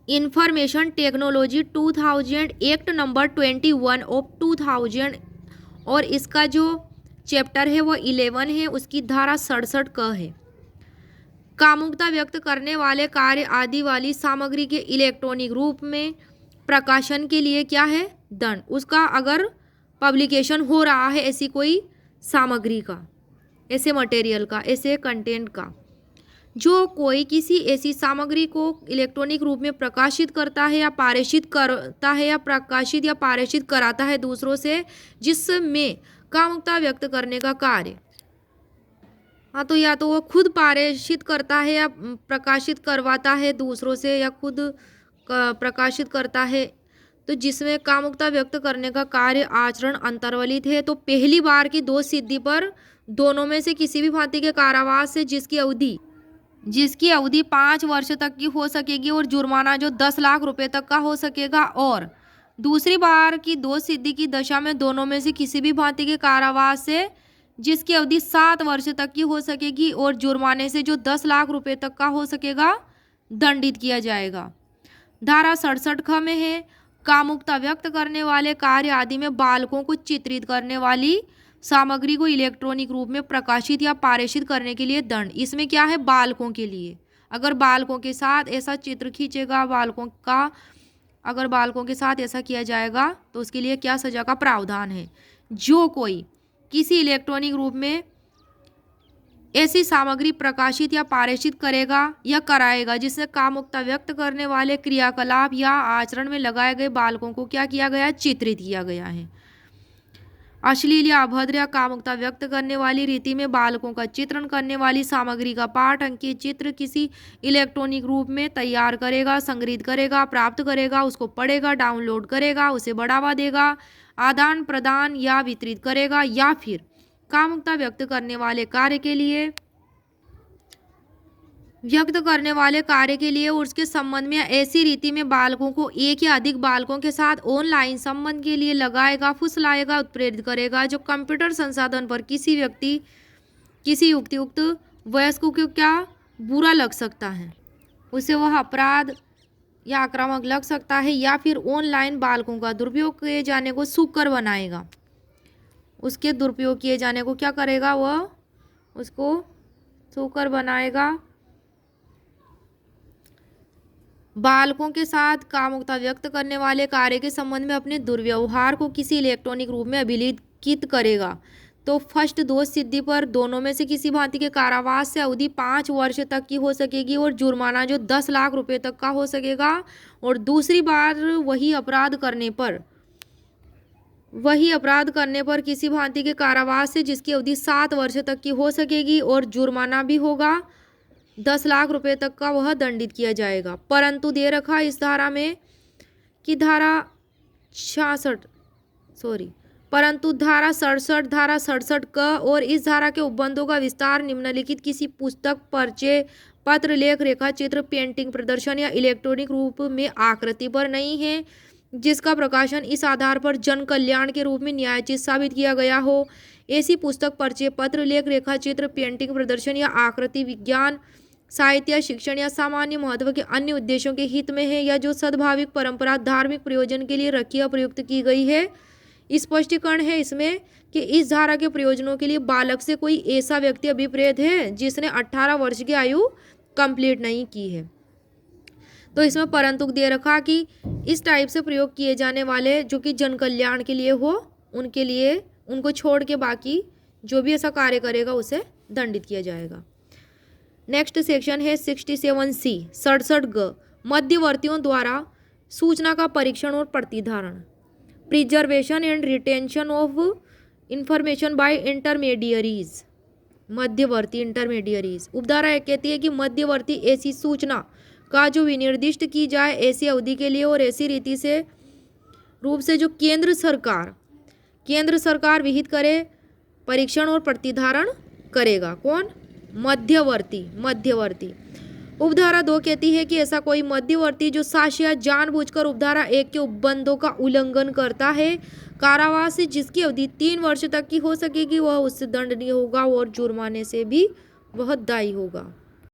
Information technology 2000 act number 21 of 2000 और इसका जो चैप्टर है वो 11 है, उसकी धारा 67 क है। कामुकता व्यक्त करने वाले कार्य आदि वाली सामग्री के इलेक्ट्रॉनिक रूप में प्रकाशन के लिए क्या है? दंड। उसका अगर पब्लिकेशन हो रहा है ऐसी कोई सामग्री का, ऐसे मटेरियल का, ऐसे कंटेंट का, जो कोई किसी ऐसी सामग्री को इलेक्ट्रॉनिक रूप में प्रकाशित करता है या पारेषित करता है या प्रकाशित या पारेषित कराता है दूसरों से, जिसमें कामुकता व्यक्त करने का कार्य, हाँ, तो या तो वो खुद पारेषित करता है या प्रकाशित करवाता है दूसरों से या खुद प्रकाशित करता है, तो जिसमें कामुकता व्यक्त करने का कार्य आचरण अंतर्वलित है, तो पहली बार की दोष सिद्धि पर दोनों में से किसी भी भांति के कारावास से जिसकी अवधि 5 वर्ष तक की हो सकेगी और जुर्माना जो 10 लाख रुपए तक का हो सकेगा, और दूसरी बार की दोष सिद्धि की दशा में दोनों में से किसी भी भांति के कारावास से जिसकी अवधि 7 वर्ष तक की हो सकेगी और जुर्माने से जो 10 लाख रुपए तक का हो सकेगा, दंडित किया जाएगा। धारा 67 ख में है कामुकता व्यक्त करने वाले कार्य आदि में बालकों को चित्रित करने वाली सामग्री को इलेक्ट्रॉनिक रूप में प्रकाशित या पारेषित करने के लिए दंड। इसमें क्या है? बालकों के लिए। अगर बालकों के साथ ऐसा चित्र खींचेगा, अगर बालकों के साथ ऐसा किया जाएगा तो उसके लिए क्या सजा का प्रावधान है? जो कोई किसी इलेक्ट्रॉनिक रूप में ऐसी सामग्री प्रकाशित या पारेषित करेगा या कराएगा जिससे कामुकता व्यक्त करने वाले क्रियाकलाप या आचरण में लगाए गए बालकों को क्या किया गया? चित्रित किया गया है। अश्लील या अभद्र या कामुकता व्यक्त करने वाली रीति में बालकों का चित्रण करने वाली सामग्री का पाठ अंकित चित्र किसी इलेक्ट्रॉनिक रूप में तैयार करेगा, संग्रहित करेगा, प्राप्त करेगा, उसको पढ़ेगा, डाउनलोड करेगा, उसे बढ़ावा देगा, आदान प्रदान या वितरित करेगा, या फिर कामुकता व्यक्त करने वाले कार्य के लिए और उसके संबंध में ऐसी रीति में बालकों को एक या अधिक बालकों के साथ ऑनलाइन संबंध के लिए लगाएगा, फुसलाएगा, उत्प्रेरित करेगा, जो कंप्यूटर संसाधन पर किसी युक्तियुक्त वयस्क को क्या बुरा लग सकता है, उसे वह अपराध या आक्रामक लग सकता है, या फिर ऑनलाइन बालकों का दुरुपयोग किए जाने को सुकर बनाएगा, उसके दुरुपयोग किए जाने को क्या करेगा? वह उसको सुकर बनाएगा। बालकों के साथ कामुकता व्यक्त करने वाले कार्य के संबंध में अपने दुर्व्यवहार को किसी इलेक्ट्रॉनिक रूप में अभिलिखित करेगा, तो फर्स्ट दोष सिद्धि पर दोनों में से किसी भांति के कारावास से अवधि 5 वर्ष तक की हो सकेगी और जुर्माना जो 10 लाख रुपए तक का हो सकेगा, और दूसरी बार वही अपराध करने पर किसी भांति के कारावास से जिसकी अवधि 7 वर्ष तक की हो सकेगी और जुर्माना भी होगा 10 लाख रुपए तक का, वह दंडित किया जाएगा। परंतु दे रखा इस धारा में कि धारा 67 क और इस धारा के उपबंधों का विस्तार निम्नलिखित किसी पुस्तक, पर्चे, पत्र, लेख, रेखा चित्र, पेंटिंग, प्रदर्शन या इलेक्ट्रॉनिक रूप में आकृति पर नहीं है जिसका प्रकाशन इस आधार पर जन कल्याण के रूप में न्यायोचित साबित किया गया हो। ऐसी पुस्तक, पर्चे, पत्र, लेख, रेखा चित्र, पेंटिंग, प्रदर्शन या आकृति विज्ञान, साहित्य, शिक्षण या सामान्य महत्व के अन्य उद्देश्यों के हित में है या जो सद्भाविक, परंपरा, धार्मिक प्रयोजन के लिए रखी या प्रयुक्त की गई है। स्पष्टीकरण है इसमें कि इस धारा के प्रयोजनों के लिए बालक से कोई ऐसा व्यक्ति अभिप्रेत है जिसने 18 वर्ष की आयु कंप्लीट नहीं की है। तो इसमें परंतु दे रखा कि इस टाइप से प्रयोग किए जाने वाले जो कि जन कल्याण के लिए हो, उनके लिए, उनको छोड़ के बाकी जो भी ऐसा कार्य करेगा उसे दंडित किया जाएगा। नेक्स्ट सेक्शन है 67C 67 ग मध्यवर्तियों द्वारा सूचना का परीक्षण और प्रतिधारण, preservation and retention of information bye intermediaries, मध्यवर्ती इंटरमीडियरीज। उपधारा एक कहती है कि मध्यवर्ती ऐसी सूचना का जो विनिर्दिष्ट की जाए ऐसी अवधि के लिए और ऐसी रीति से रूप से जो केंद्र सरकार विहित करे, परीक्षण और प्रतिधारण करेगा। कौन? मध्यवर्ती। उपधारा 2 कहती है कि ऐसा कोई मध्यवर्ती जो साक्ष्य या जानबूझकर उपधारा 1 के उपबंधों का उल्लंघन करता है, कारावास से जिसकी अवधि 3 वर्ष तक की हो सकेगी, वह उससे दंडनीय होगा और जुर्माने से भी वह दायी होगा।